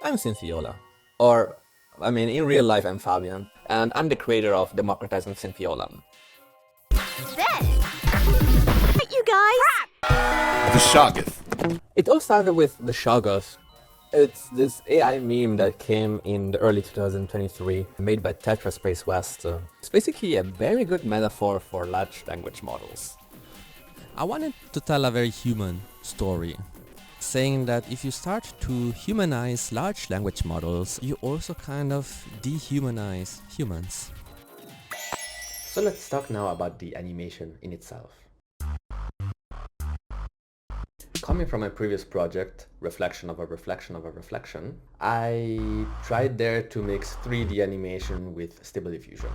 I'm Synthiola. In real life, I'm Fabian, and I'm the creator of Democratizing Synthiola. You guys! The Shoggoth. It all started with the Shoggoth. It's this AI meme that came in the early 2023, made by Tetra Space West. It's basically a very good metaphor for large language models. I wanted to tell a very human story, saying that if you start to humanize large language models, you also kind of dehumanize humans. So let's talk now about the animation in itself. Coming from my previous project, Reflection of a Reflection of a Reflection, I tried there to mix 3D animation with Stable Diffusion.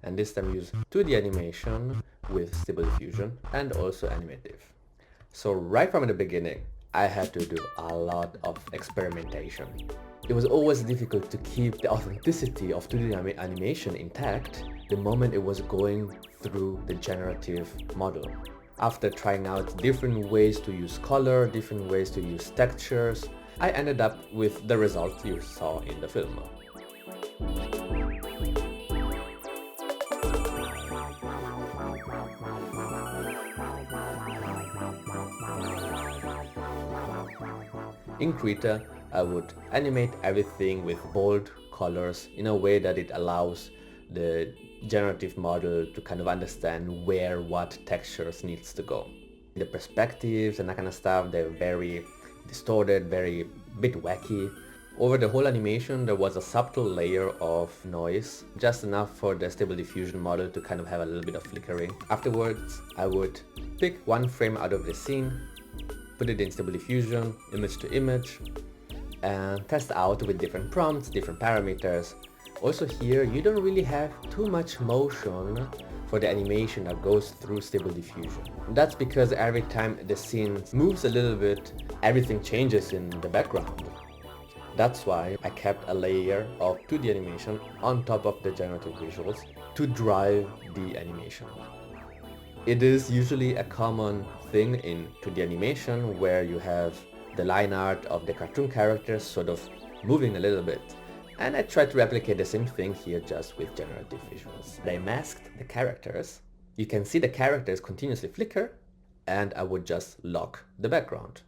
And this time use 2D animation with Stable Diffusion and also animative. So right from the beginning, I had to do a lot of experimentation. It was always difficult to keep the authenticity of 2D animation intact the moment it was going through the generative model. After trying out different ways to use color, different ways to use textures, I ended up with the result you saw in the film. In Krita, I would animate everything with bold colors in a way that it allows the generative model to kind of understand where what textures needs to go. The perspectives and that kind of stuff, they're very distorted, very bit wacky. Over the whole animation there was a subtle layer of noise, just enough for the Stable Diffusion model to kind of have a little bit of flickering. Afterwards I would pick one frame out of the scene, put it in Stable Diffusion, image to image, and test out with different prompts, different parameters. Also here, you don't really have too much motion for the animation that goes through Stable Diffusion. That's because every time the scene moves a little bit, everything changes in the background. That's why I kept a layer of 2D animation on top of the generative visuals to drive the animation. It is usually a common thing in 2D animation where you have the line art of the cartoon characters sort of moving a little bit. And I tried to replicate the same thing here just with generative visuals. I masked the characters. You can see the characters continuously flicker, and I would just lock the background.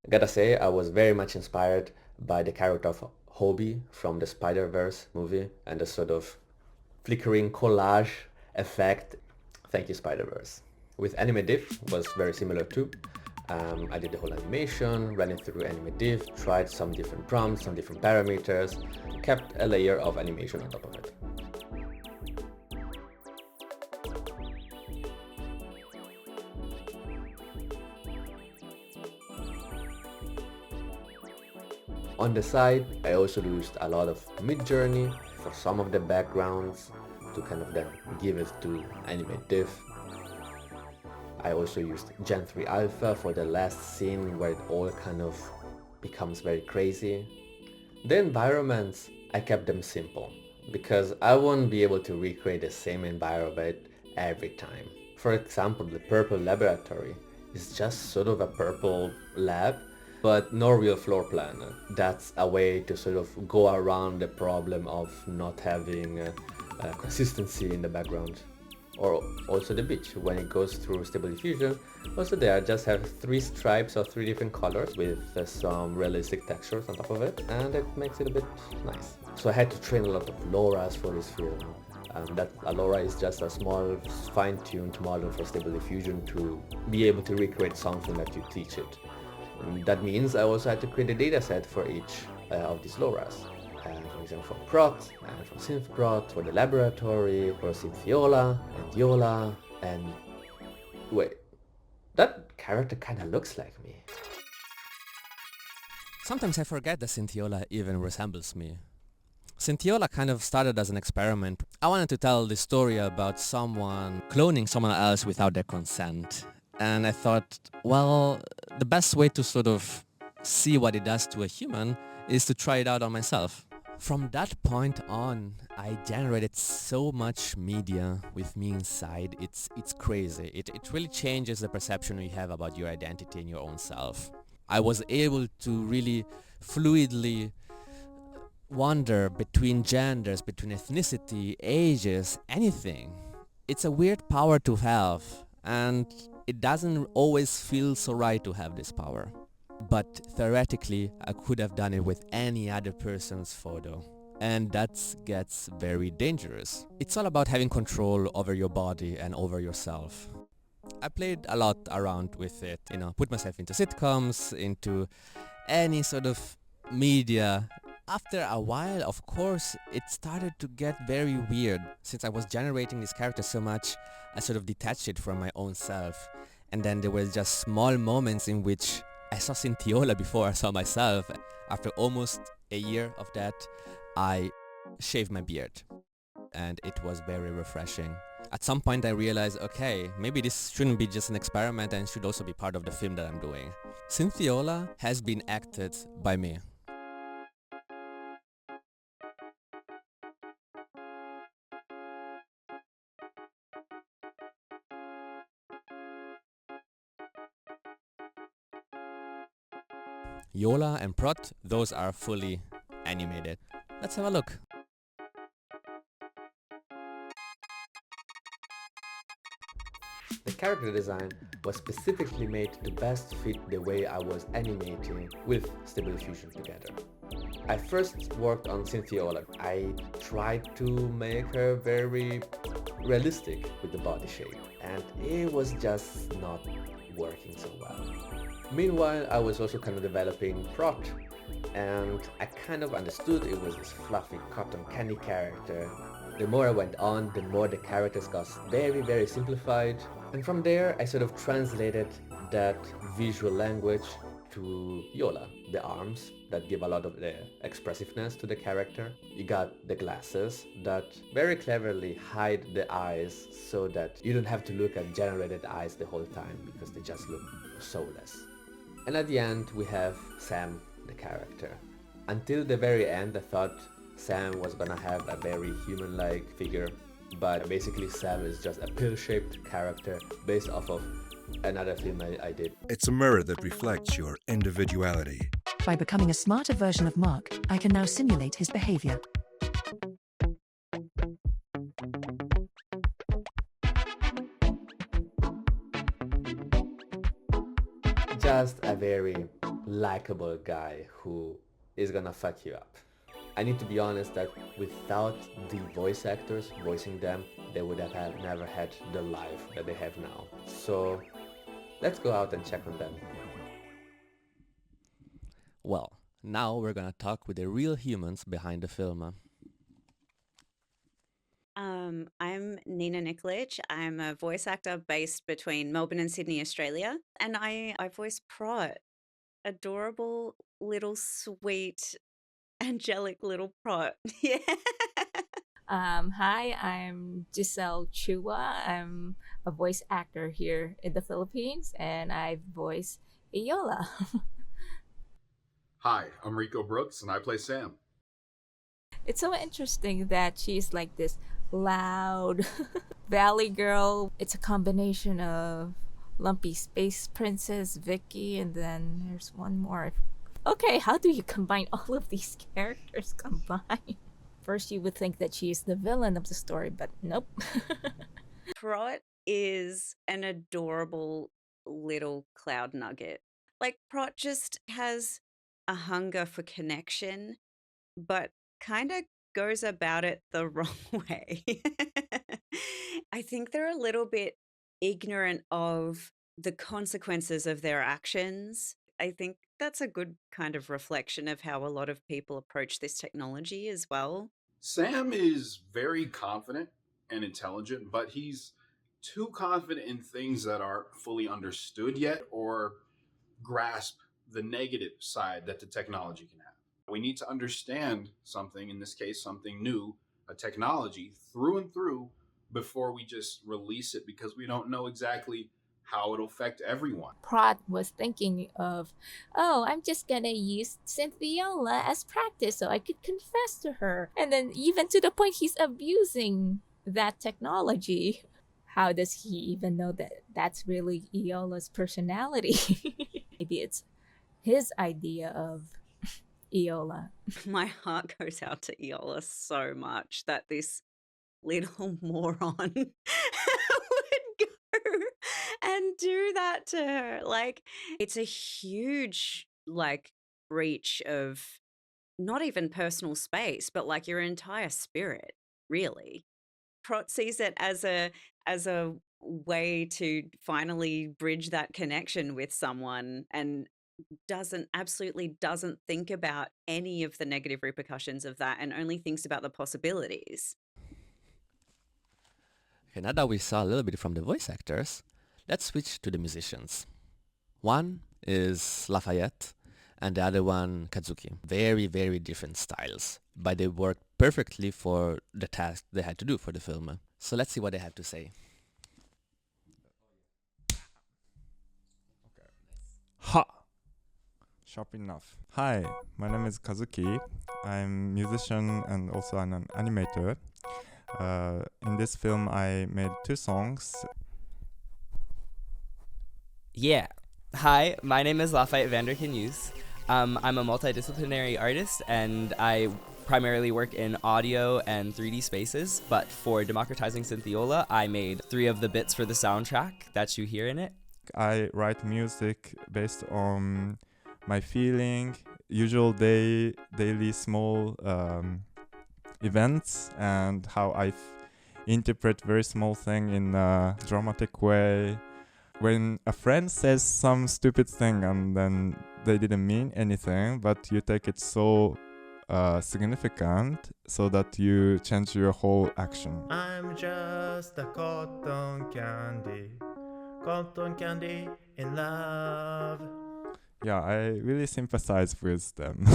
I gotta say, I was very much inspired by the character of Hobie from the Spider-Verse movie and the sort of flickering collage effect. Thank you, Spider-Verse. With animative was very similar too. I did the whole animation, ran it through animative, tried some different prompts, some different parameters, kept a layer of animation on top of it. On the side, I also used a lot of Midjourney for some of the backgrounds to kind of then give it to animative. I also used Gen 3 Alpha for the last scene where it all kind of becomes very crazy. The environments, I kept them simple because I won't be able to recreate the same environment every time. For example, the purple laboratory is just sort of a purple lab, but no real floor plan. That's a way to sort of go around the problem of not having consistency in the background. Or also the beach, when it goes through Stable Diffusion, also there I just have 3 stripes of 3 different colors with some realistic textures on top of it, and it makes it a bit nice. So I had to train a lot of LoRa's for this film. That LoRa is just a small fine-tuned model for Stable Diffusion to be able to recreate something that you teach it. And that means I also had to create a dataset for each of these LoRa's. For example, from Prot and from SynthProt, for the laboratory, for Synthiola and Diola, and wait, that character kinda looks like me. Sometimes I forget that Synthiola even resembles me. Synthiola kind of started as an experiment. I wanted to tell the story about someone cloning someone else without their consent. And I thought, well, the best way to sort of see what it does to a human is to try it out on myself. From that point on, I generated so much media with me inside. It's crazy. It really changes the perception you have about your identity and your own self. I was able to really fluidly wander between genders, between ethnicity, ages, anything. It's a weird power to have, and it doesn't always feel so right to have this power. But theoretically, I could have done it with any other person's photo. And that gets very dangerous. It's all about having control over your body and over yourself. I played a lot around with it, put myself into sitcoms, into any sort of media. After a while, of course, it started to get very weird. Since I was generating this character so much, I sort of detached it from my own self. And then there were just small moments in which I saw Synthiola before I saw myself. After almost a year of that, I shaved my beard. And it was very refreshing. At some point I realized, okay, maybe this shouldn't be just an experiment and should also be part of the film that I'm doing. Synthiola has been acted by me. Yola and Prot, those are fully animated. Let's have a look. The character design was specifically made to best fit the way I was animating with Stable Diffusion together. I first worked on Synthiola. I tried to make her very realistic with the body shape, and it was just not working so well. Meanwhile, I was also kind of developing Prot, and I kind of understood it was this fluffy cotton candy character. The more I went on, the more the characters got very simplified. And from there, I sort of translated that visual language to Yola, the arms that give a lot of the expressiveness to the character. You got the glasses that very cleverly hide the eyes so that you don't have to look at generated eyes the whole time because they just look soulless. And at the end, we have Sam, the character. Until the very end, I thought Sam was gonna have a very human-like figure, but basically Sam is just a pill-shaped character based off of another film I did. It's a mirror that reflects your individuality. By becoming a smarter version of Mark, I can now simulate his behavior. Just a very likable guy who is gonna fuck you up. I need to be honest that without the voice actors voicing them, they would have never had the life that they have now. So let's go out and check on them. Well, now we're gonna talk with the real humans behind the film. I'm Nina Nikolic. I'm a voice actor based between Melbourne and Sydney, Australia. And I voice Prot, adorable little sweet angelic little Prot. Yeah. Hi, I'm Giselle Chua. I'm a voice actor here in the Philippines, and I voice Iola. Hi, I'm Rico Brooks, and I play Sam. It's so interesting that she's like this loud valley girl. It's a combination of lumpy space princess Vicky, and then there's one more. Okay, how do you combine all of these characters combined? First, you would think that she's the villain of the story, but nope. Prot is an adorable little cloud nugget. Like, Prot just has a hunger for connection, but kind of goes about it the wrong way. I think they're a little bit ignorant of the consequences of their actions. I think that's a good kind of reflection of how a lot of people approach this technology as well. Sam is very confident and intelligent, but he's too confident in things that aren't fully understood yet or grasp the negative side that the technology can have. We need to understand something, in this case, something new, a technology through and through before we just release it because we don't know exactly how it'll affect everyone. Prot was thinking of, oh, I'm just gonna use Synthiola as practice so I could confess to her. And then even to the point he's abusing that technology. How does he even know that that's really Iola's personality? Maybe it's his idea of Iola. My heart goes out to Iola so much that this little moron would go and do that to her. Like, it's a huge, like, breach of not even personal space, but like your entire spirit, really. Prot sees it as a way to finally bridge that connection with someone and absolutely doesn't think about any of the negative repercussions of that and only thinks about the possibilities. Okay, now that we saw a little bit from the voice actors, let's switch to the musicians. One is Lafayette and the other one Kazuki. Very, very different styles, but they worked perfectly for the task they had to do for the film. So let's see what they have to say. Ha! Sharp enough. Hi, my name is Kazuki. I'm a musician and also an animator. In this film, I made 2 songs. Yeah. Hi, my name is Lafayette Vanderkenhuis. I'm a multidisciplinary artist and I primarily work in audio and 3D spaces, but for Democratizing Synthiola, I made 3 of the bits for the soundtrack that you hear in it. I write music based on my feeling, usual daily small events, and how I interpret very small thing in a dramatic way. When a friend says some stupid thing and then they didn't mean anything, but you take it so significant so that you change your whole action. I'm just a cotton candy in love. Yeah, I really sympathize with them.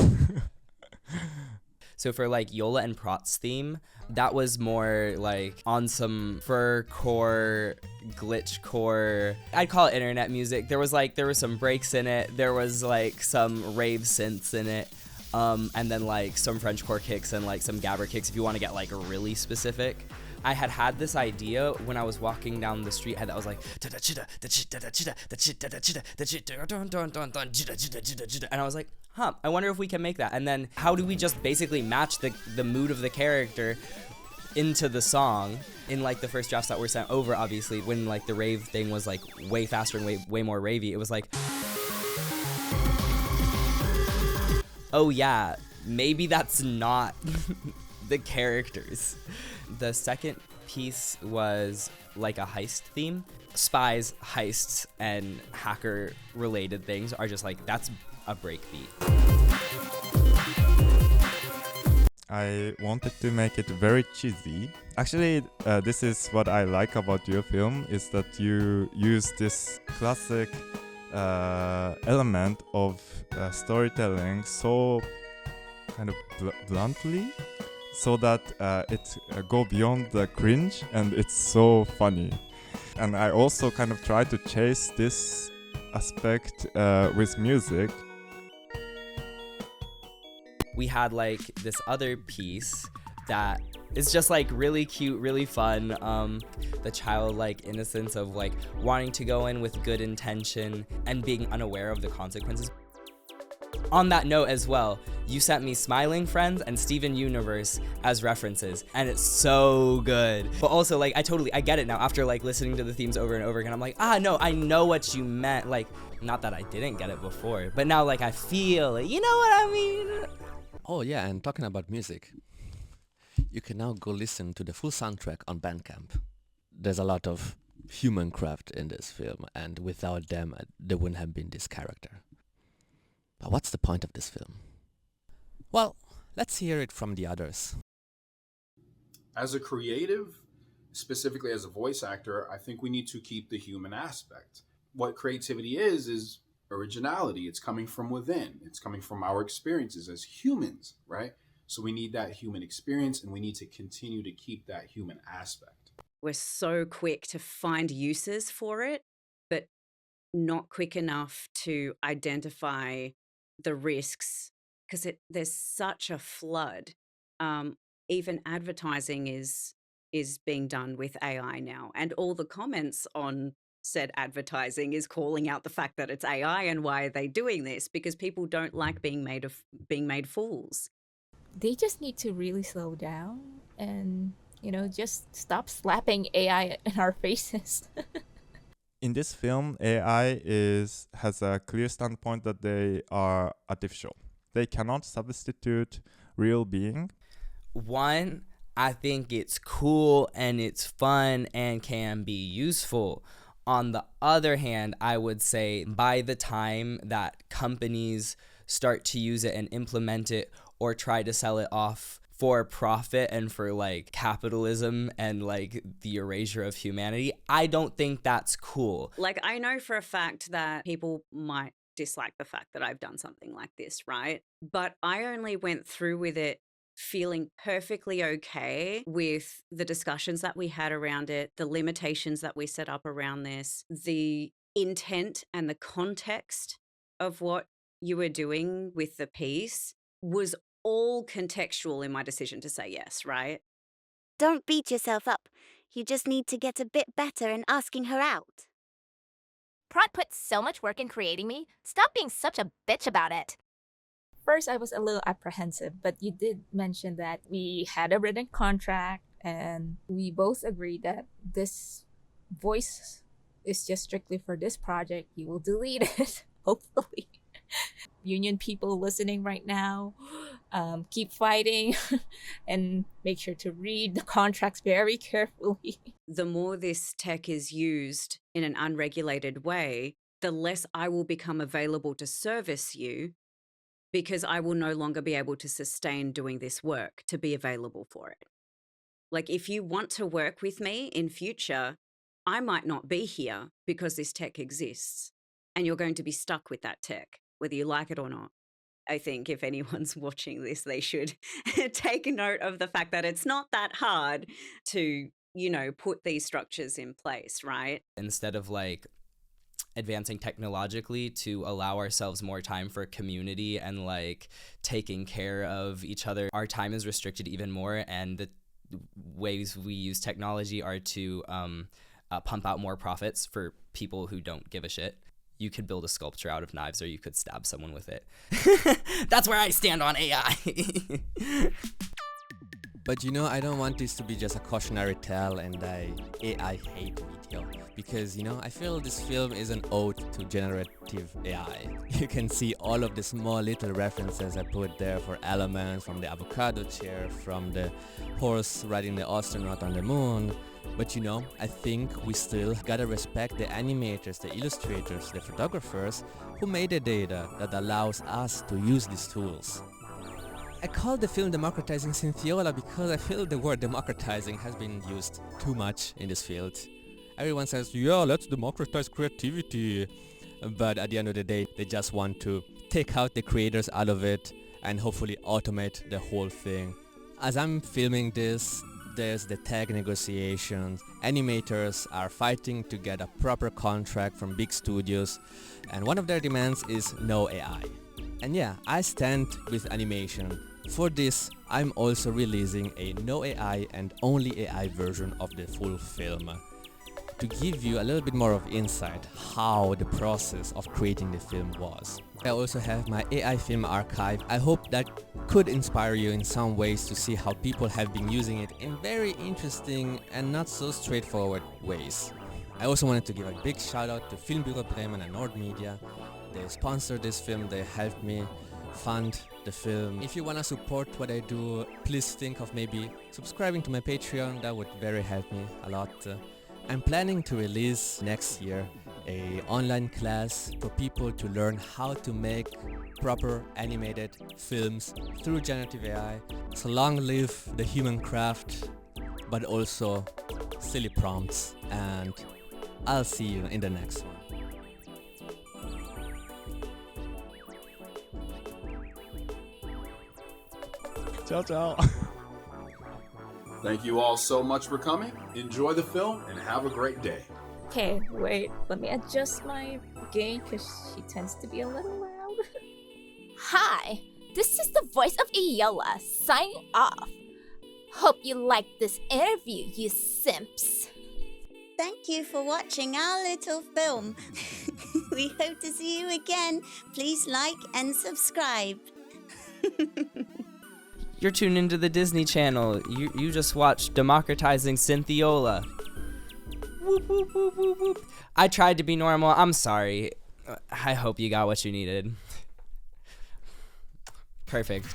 So for like Yola and Prot's theme, that was more like on some fur-core, glitch-core, I'd call it internet music. There was some breaks in it, there was like some rave synths in it, and then like some Frenchcore kicks and like some gabber kicks if you want to get like really specific. I had this idea when I was walking down the street that was like, and I was like, I wonder if we can make that. And then how do we just basically match the mood of the character into the song in like the first drafts that were sent over, obviously, when like the rave thing was like way faster and way more ravey. It was like, oh yeah, maybe that's not the characters. The second piece was like a heist theme. Spies, heists, and hacker related things are just like, that's a breakbeat. I wanted to make it very cheesy. Actually, this is what I like about your film, is that you use this classic element of storytelling so kind of bluntly, so that it go beyond the cringe and it's so funny. And I also kind of try to chase this aspect with music. We had like this other piece that is just like really cute, really fun. The childlike innocence of like wanting to go in with good intention and being unaware of the consequences. On that note as well, you sent me Smiling Friends and Steven Universe as references, and it's so good. But also, like, I get it now after like listening to the themes over and over again. I'm like, no, I know what you meant. Like, not that I didn't get it before, but now like I feel it. You know what I mean? Oh yeah, and talking about music, you can now go listen to the full soundtrack on Bandcamp. There's a lot of human craft in this film, and without them, there wouldn't have been this character. But what's the point of this film? Well, let's hear it from the others. As a creative, specifically as a voice actor, I think we need to keep the human aspect. What creativity is originality. It's coming from within. It's coming from our experiences as humans, right? So we need that human experience, and we need to continue to keep that human aspect. We're so quick to find uses for it, but not quick enough to identify the risks because there's such a flood. Even advertising is being done with AI now, and all the comments on said advertising is calling out the fact that it's AI and why are they doing this, because people don't like being made fools. They just need to really slow down and, just stop slapping AI in our faces. In this film, AI has a clear standpoint that they are artificial. They cannot substitute real being. One, I think it's cool and it's fun and can be useful. On the other hand, I would say by the time that companies start to use it and implement it or try to sell it off for profit and for like capitalism and like the erasure of humanity, I don't think that's cool. Like, I know for a fact that people might dislike the fact that I've done something like this, right? But I only went through with it feeling perfectly okay with the discussions that we had around it, the limitations that we set up around this, the intent and the context of what you were doing with the piece was all contextual in my decision to say yes, right? Don't beat yourself up. You just need to get a bit better in asking her out. Prot put so much work in creating me. Stop being such a bitch about it. First, I was a little apprehensive, but you did mention that we had a written contract and we both agreed that this voice is just strictly for this project. You will delete it, hopefully. Union people listening right now, keep fighting and make sure to read the contracts very carefully. The more this tech is used in an unregulated way, the less I will become available to service you, because I will no longer be able to sustain doing this work to be available for it. Like, if you want to work with me in future, I might not be here because this tech exists, and you're going to be stuck with that tech, whether you like it or not. I think if anyone's watching this, they should take note of the fact that it's not that hard to, put these structures in place, right? Instead of like advancing technologically to allow ourselves more time for community and like taking care of each other, our time is restricted even more, and the ways we use technology are to pump out more profits for people who don't give a shit. You could build a sculpture out of knives, or you could stab someone with it. That's where I stand on AI. But I don't want this to be just a cautionary tale and AI hate video, because I feel this film is an ode to generative AI. You can see all of the small little references I put there for elements, from the avocado chair, from the horse riding the astronaut on the moon. But I think we still gotta respect the animators, the illustrators, the photographers who made the data that allows us to use these tools. I call the film Democratizing Synthiola because I feel the word democratizing has been used too much in this field. Everyone says, yeah, let's democratize creativity. But at the end of the day, they just want to take out the creators out of it and hopefully automate the whole thing. As I'm filming this, there's the tag negotiations. Animators are fighting to get a proper contract from big studios, and one of their demands is no AI. And yeah, I stand with animation. For this, I'm also releasing a no AI and only AI version of the full film, to give you a little bit more of insight how the process of creating the film was. I also have my AI film archive. I hope that could inspire you in some ways to see how people have been using it in very interesting and not so straightforward ways. I also wanted to give a big shout out to Filmbüro Bremen and Nord Media. They sponsored this film, they helped me fund the film. If you want to support what I do, please think of maybe subscribing to my Patreon. That would very help me a lot. I'm planning to release next year an online class for people to learn how to make proper animated films through generative AI. So long live the human craft, but also silly prompts, and I'll see you in the next one. Ciao, ciao. Thank you all so much for coming. Enjoy the film and have a great day. Okay, wait. Let me adjust my gain because she tends to be a little loud. Hi, this is the voice of Iola signing off. Hope you liked this interview, you simps. Thank you for watching our little film. We hope to see you again. Please like and subscribe. You're tuned into the Disney Channel. You just watched Democratizing Synthiola. Whoop, whoop, whoop, whoop, whoop. I tried to be normal. I'm sorry. I hope you got what you needed. Perfect.